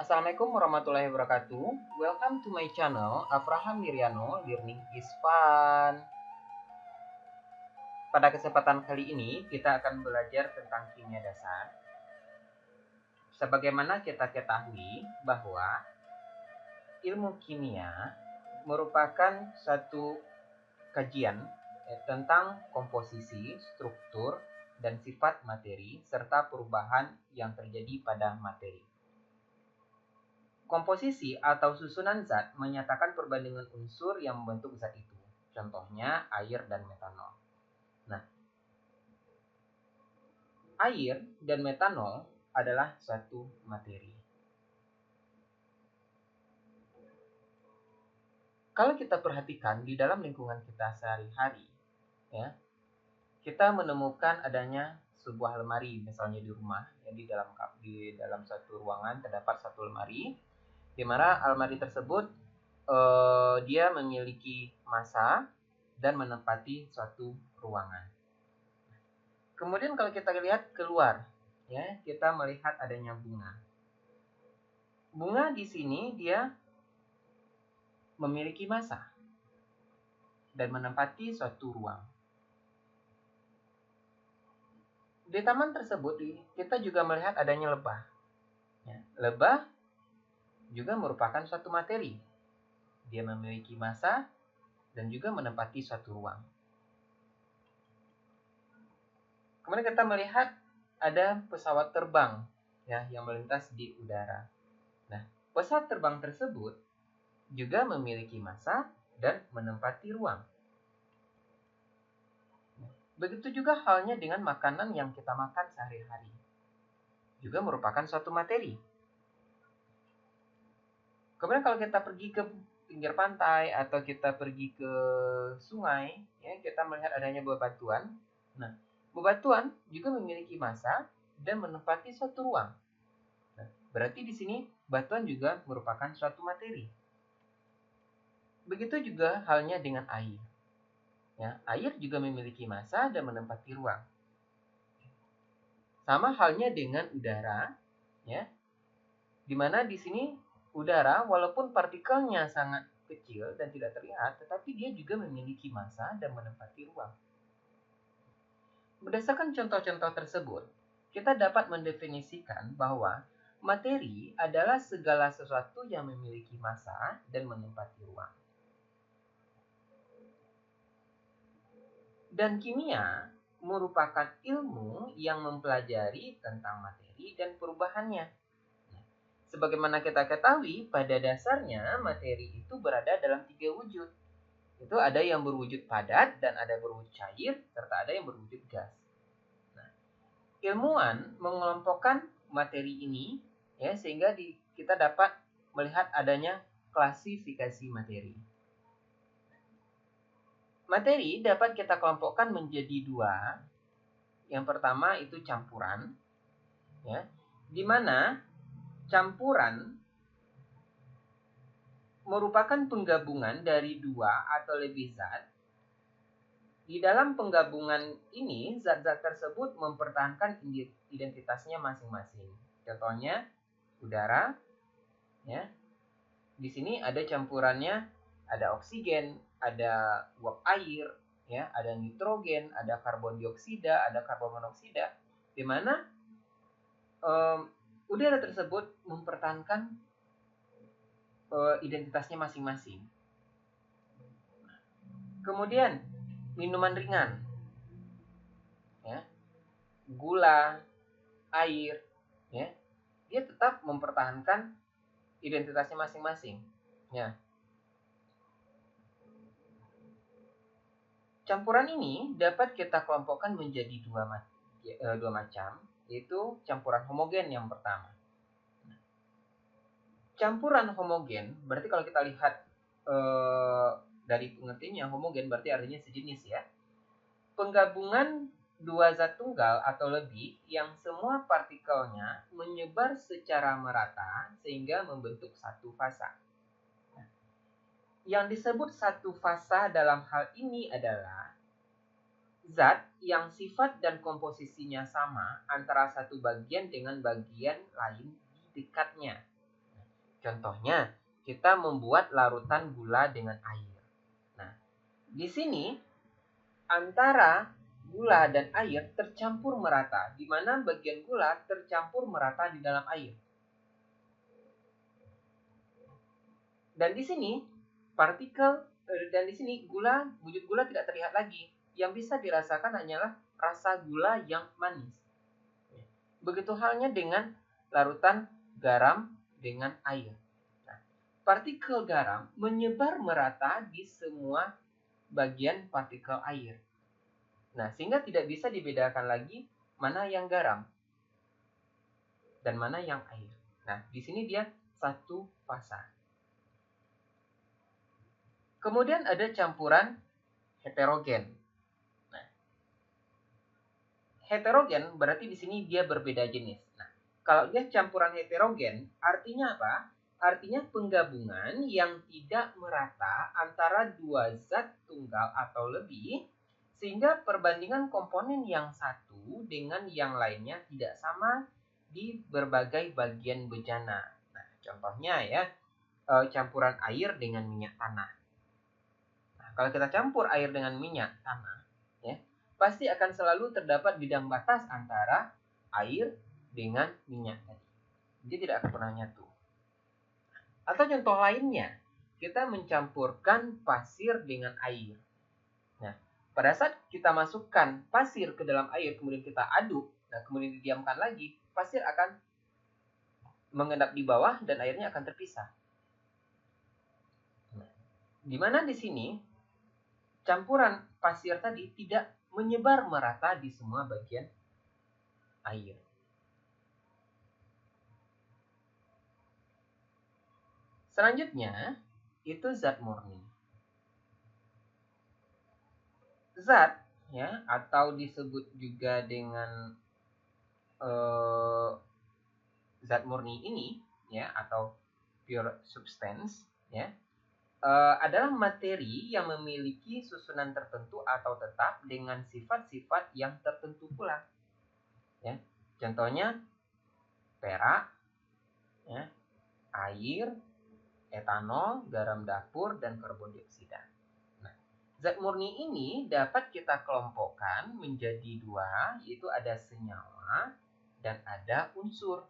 Assalamualaikum warahmatullahi wabarakatuh. Welcome to my channel, Avraham Niriano, Learning is Fun. Pada kesempatan kali ini, kita akan belajar tentang kimia dasar. Sebagaimana kita ketahui bahwa ilmu kimia merupakan satu kajian tentang komposisi, struktur, dan sifat materi, serta perubahan yang terjadi pada materi. Komposisi atau susunan zat menyatakan perbandingan unsur yang membentuk zat itu. Contohnya air dan metanol. Nah, air dan metanol adalah suatu materi. Kalau kita perhatikan di dalam lingkungan kita sehari-hari, ya, kita menemukan adanya sebuah lemari, misalnya di rumah, ya, di dalam satu ruangan terdapat satu lemari, di mana almari tersebut dia memiliki massa dan menempati suatu ruangan. Kemudian kalau kita lihat keluar, ya, kita melihat adanya bunga. Bunga di sini dia memiliki massa dan menempati suatu ruang. Di taman tersebut kita juga melihat adanya lebah. Ya, lebah juga merupakan suatu materi. Dia memiliki massa dan juga menempati suatu ruang. Kemudian kita melihat ada pesawat terbang, ya, yang melintas di udara. Nah, pesawat terbang tersebut juga memiliki massa dan menempati ruang. Begitu juga halnya dengan makanan yang kita makan sehari-hari. Juga merupakan suatu materi. Kemudian kalau kita pergi ke pinggir pantai atau kita pergi ke sungai, ya, kita melihat adanya bebatuan. Nah, bebatuan juga memiliki massa dan menempati suatu ruang. Nah, berarti di sini batuan juga merupakan suatu materi. Begitu juga halnya dengan air. Ya, air juga memiliki massa dan menempati ruang. Sama halnya dengan udara, ya, dimana di sini udara walaupun partikelnya sangat kecil dan tidak terlihat, tetapi dia juga memiliki massa dan menempati ruang. Berdasarkan contoh-contoh tersebut, kita dapat mendefinisikan bahwa materi adalah segala sesuatu yang memiliki massa dan menempati ruang. Dan kimia merupakan ilmu yang mempelajari tentang materi dan perubahannya. Sebagaimana kita ketahui, pada dasarnya materi itu berada dalam 3 wujud. Itu ada yang berwujud padat dan ada berwujud cair, serta ada yang berwujud gas. Nah, ilmuwan mengelompokkan materi ini, ya, sehingga kita dapat melihat adanya klasifikasi materi. Materi dapat kita kelompokkan menjadi 2. Yang pertama itu campuran, ya, di mana campuran merupakan penggabungan dari 2 atau lebih zat. Di dalam penggabungan ini, zat-zat tersebut mempertahankan identitasnya masing-masing. Contohnya udara, ya. Di sini ada campurannya, ada oksigen, ada uap air, ya, ada nitrogen, ada karbon dioksida, ada karbon monoksida, di mana udara tersebut mempertahankan identitasnya masing-masing. Kemudian minuman ringan, ya, gula, air, ya, dia tetap mempertahankan identitasnya masing-masing. Ya. Campuran ini dapat kita kelompokkan menjadi dua macam, yaitu campuran homogen yang pertama. Campuran homogen, berarti kalau kita lihat dari pengertiannya, homogen berarti artinya sejenis, ya. Penggabungan 2 zat tunggal atau lebih yang semua partikelnya menyebar secara merata sehingga membentuk satu fasa. Yang disebut satu fasa dalam hal ini adalah zat yang sifat dan komposisinya sama antara satu bagian dengan bagian lain di dekatnya. Contohnya, kita membuat larutan gula dengan air. Nah, di sini antara gula dan air tercampur merata, di mana bagian gula tercampur merata di dalam air. Dan di sini wujud gula tidak terlihat lagi. Yang bisa dirasakan hanyalah rasa gula yang manis. Begitu halnya dengan larutan garam dengan air. Nah, partikel garam menyebar merata di semua bagian partikel air. Nah, sehingga tidak bisa dibedakan lagi mana yang garam dan mana yang air. Nah, di sini dia satu fasa. Kemudian ada campuran heterogen. Nah, heterogen berarti di sini dia berbeda jenis. Nah, kalau dia campuran heterogen, artinya apa? Artinya penggabungan yang tidak merata antara dua zat tunggal atau lebih, sehingga perbandingan komponen yang satu dengan yang lainnya tidak sama di berbagai bagian bejana. Nah, contohnya ya, campuran air dengan minyak tanah. Nah, kalau kita campur air dengan minyak tanah, ya, pasti akan selalu terdapat bidang batas antara air dengan minyak tadi. Dia tidak akan pernah nyatu. Atau contoh lainnya, kita mencampurkan pasir dengan air. Nah, pada saat kita masukkan pasir ke dalam air, kemudian kita aduk, nah kemudian didiamkan lagi, pasir akan mengendap di bawah dan airnya akan terpisah. Nah, di mana di sini campuran pasir tadi tidak menyebar merata di semua bagian air. Selanjutnya, itu zat murni. Zat, ya, atau disebut juga dengan zat murni ini, ya, atau pure substance, ya, adalah materi yang memiliki susunan tertentu atau tetap dengan sifat-sifat yang tertentu pula. Ya, contohnya perak, ya, air, etanol, garam dapur, dan karbon dioksida. Nah, zat murni ini dapat kita kelompokkan menjadi dua, yaitu ada senyawa dan ada unsur.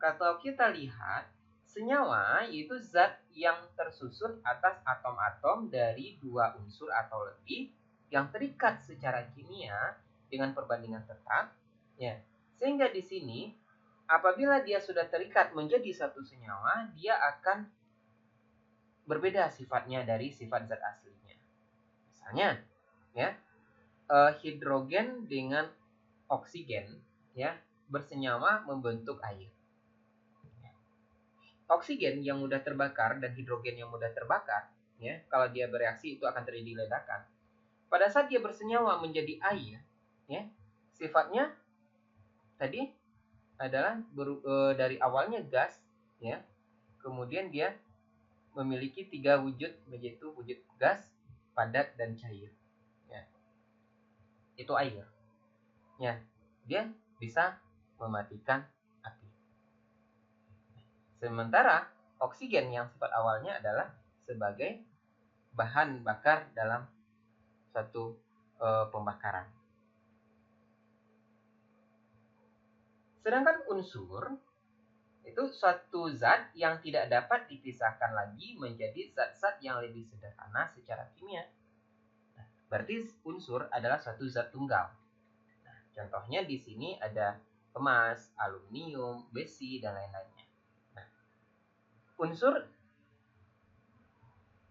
Kalau kita lihat, senyawa yaitu zat yang tersusun atas atom-atom dari dua unsur atau lebih yang terikat secara kimia dengan perbandingan tetap, ya. Sehingga di sini apabila dia sudah terikat menjadi satu senyawa, dia akan berbeda sifatnya dari sifat zat aslinya. Misalnya, ya, hidrogen dengan oksigen, ya, bersenyawa membentuk air. Oksigen yang mudah terbakar dan hidrogen yang mudah terbakar, ya, kalau dia bereaksi itu akan terjadi ledakan. Pada saat dia bersenyawa menjadi air, ya, sifatnya tadi adalah dari awalnya gas, ya, kemudian dia memiliki tiga wujud, yaitu wujud gas, padat, dan cair. Ya. Itu air. Ya, dia bisa mematikan api. Sementara oksigen yang sifat awalnya adalah sebagai bahan bakar dalam suatu pembakaran. Sedangkan unsur itu suatu zat yang tidak dapat dipisahkan lagi menjadi zat-zat yang lebih sederhana secara kimia. Nah, berarti unsur adalah suatu zat tunggal. Nah, contohnya di sini ada emas, aluminium, besi, dan lain-lainnya. Nah, unsur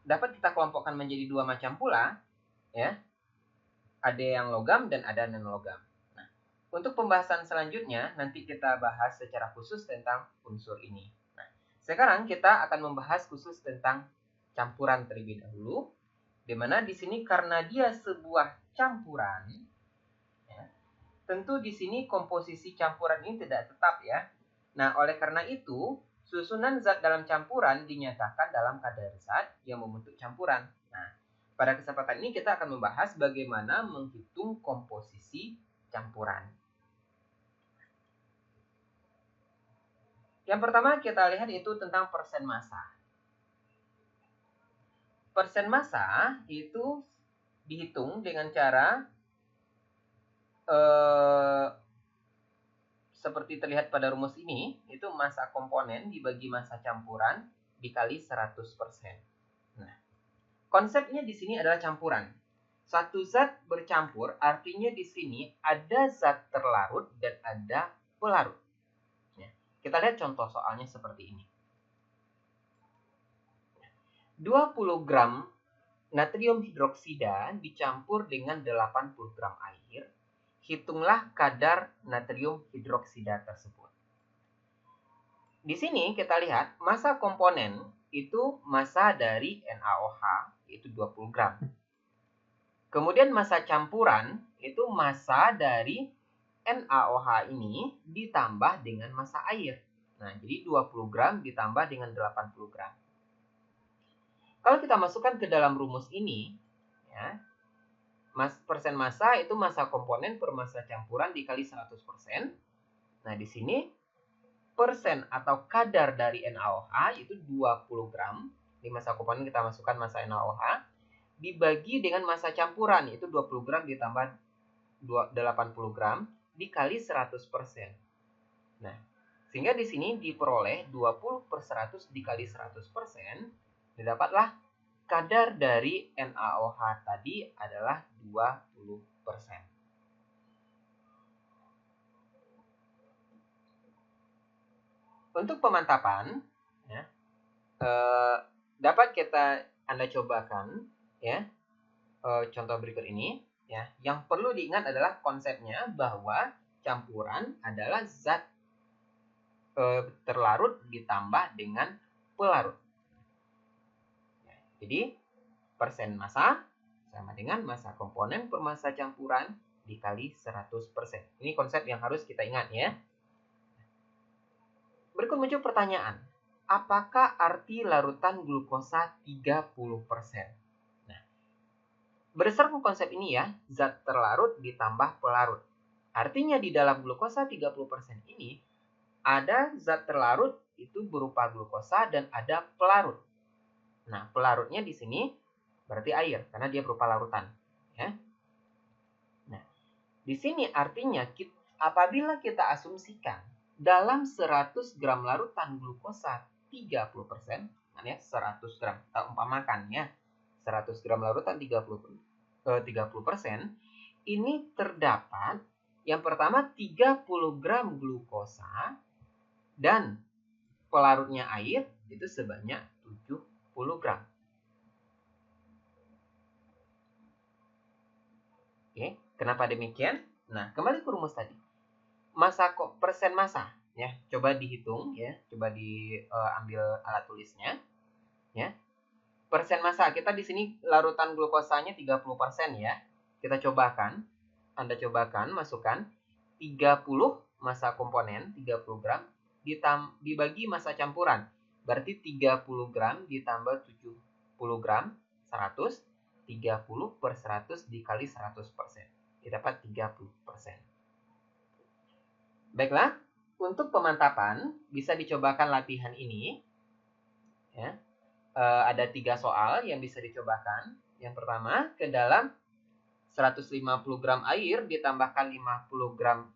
dapat kita kelompokkan menjadi dua macam pula, ya. Ada yang logam dan ada non-logam. Nah, untuk pembahasan selanjutnya nanti kita bahas secara khusus tentang unsur ini. Nah, sekarang kita akan membahas khusus tentang campuran terlebih dahulu, di mana di sini karena dia sebuah campuran, ya, tentu di sini komposisi campuran ini tidak tetap, ya. Nah, oleh karena itu susunan zat dalam campuran dinyatakan dalam kadar zat yang membentuk campuran. Nah, pada kesempatan ini kita akan membahas bagaimana menghitung komposisi campuran. Yang pertama kita lihat itu tentang persen massa. Persen massa itu dihitung dengan cara seperti terlihat pada rumus ini, itu massa komponen dibagi massa campuran dikali 100%. Nah, konsepnya di sini adalah campuran. Satu zat bercampur artinya di sini ada zat terlarut dan ada pelarut. Kita lihat contoh soalnya seperti ini. 20 gram natrium hidroksida dicampur dengan 80 gram air. Hitunglah kadar natrium hidroksida tersebut. Di sini kita lihat massa komponen itu massa dari NaOH, yaitu 20 gram. Kemudian massa campuran itu massa dari NaOH ini ditambah dengan massa air. Nah, jadi 20 gram ditambah dengan 80 gram. Kalau kita masukkan ke dalam rumus ini, ya, persen massa itu massa komponen per massa campuran dikali 100%. Nah, di sini persen atau kadar dari NaOH itu 20 gram. Di massa komponen kita masukkan massa NaOH. Dibagi dengan massa campuran, itu 20 gram ditambah 80 gram dikali 100%. Nah, sehingga di sini diperoleh 20 per 100 dikali 100%, didapatlah kadar dari NaOH tadi adalah 20%. Untuk pemantapan, ya, dapat Anda cobakan, ya, contoh berikut ini. Ya, yang perlu diingat adalah konsepnya bahwa campuran adalah zat terlarut ditambah dengan pelarut. Ya, jadi persen massa sama dengan massa komponen per massa campuran dikali 100%. Ini konsep yang harus kita ingat ya. Berikut muncul pertanyaan. Apakah arti larutan glukosa 30%? Berdasarkan konsep ini ya, zat terlarut ditambah pelarut. Artinya di dalam glukosa 30% ini, ada zat terlarut itu berupa glukosa dan ada pelarut. Nah, pelarutnya di sini berarti air, karena dia berupa larutan. Ya. Nah, di sini artinya apabila kita asumsikan dalam 100 gram larutan glukosa 30%, ya, 100 gram, kita umpamakan ya, 100 gram larutan 30%, ini terdapat yang pertama 30 gram glukosa dan pelarutnya air itu sebanyak 70 gram. Oke, kenapa demikian? Nah, kembali ke rumus tadi. Persen massa ya, coba dihitung ya, coba diambil alat tulisnya ya. Persen massa kita di sini larutan glukosanya 30% ya. Kita cobakan, Anda cobakan masukkan 30 massa komponen 30 gram dibagi massa campuran. Berarti 30 gram ditambah 70 gram 100, 30 per 100 dikali 100%. Didapat 30%. Baiklah, untuk pemantapan bisa dicobakan latihan ini. Ya. Ada 3 soal yang bisa dicobakan. Yang pertama, ke dalam 150 gram air ditambahkan 50 gram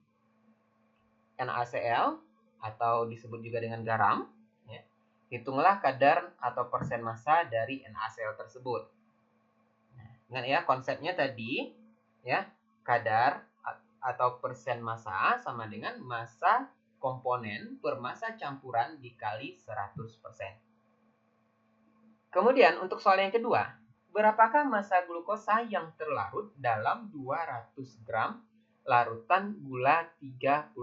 NaCl atau disebut juga dengan garam. Ya. Hitunglah kadar atau persen massa dari NaCl tersebut. Nah, ingat ya, konsepnya tadi ya, kadar atau persen massa sama dengan massa komponen per massa campuran dikali 100%. Kemudian untuk soal yang kedua, berapakah massa glukosa yang terlarut dalam 200 gram larutan gula 30%?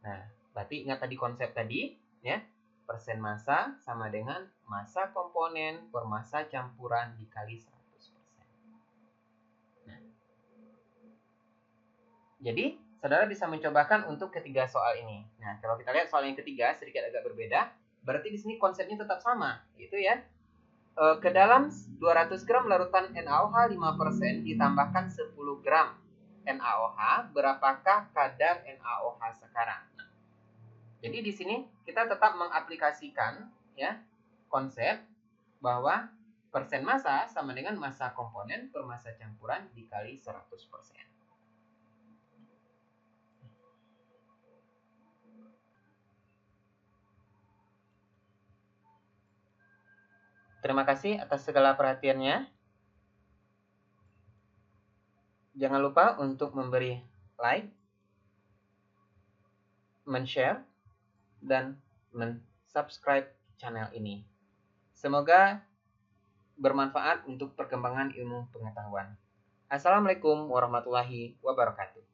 Nah, berarti ingat tadi konsep tadi, ya. Persen massa sama dengan massa komponen per massa campuran dikali 100%. Nah, jadi, saudara bisa mencobakan untuk ketiga soal ini. Nah, kalau kita lihat soal yang ketiga sedikit agak berbeda. Berarti di sini konsepnya tetap sama, gitu ya. Ke dalam 200 gram larutan NaOH 5% ditambahkan 10 gram NaOH, berapakah kadar NaOH sekarang? Nah, Jadi di sini kita tetap mengaplikasikan ya konsep bahwa persen massa sama dengan massa komponen per massa campuran dikali 100%. Terima kasih atas segala perhatiannya. Jangan lupa untuk memberi like, men-share, dan men-subscribe channel ini. Semoga bermanfaat untuk perkembangan ilmu pengetahuan. Assalamualaikum warahmatullahi wabarakatuh.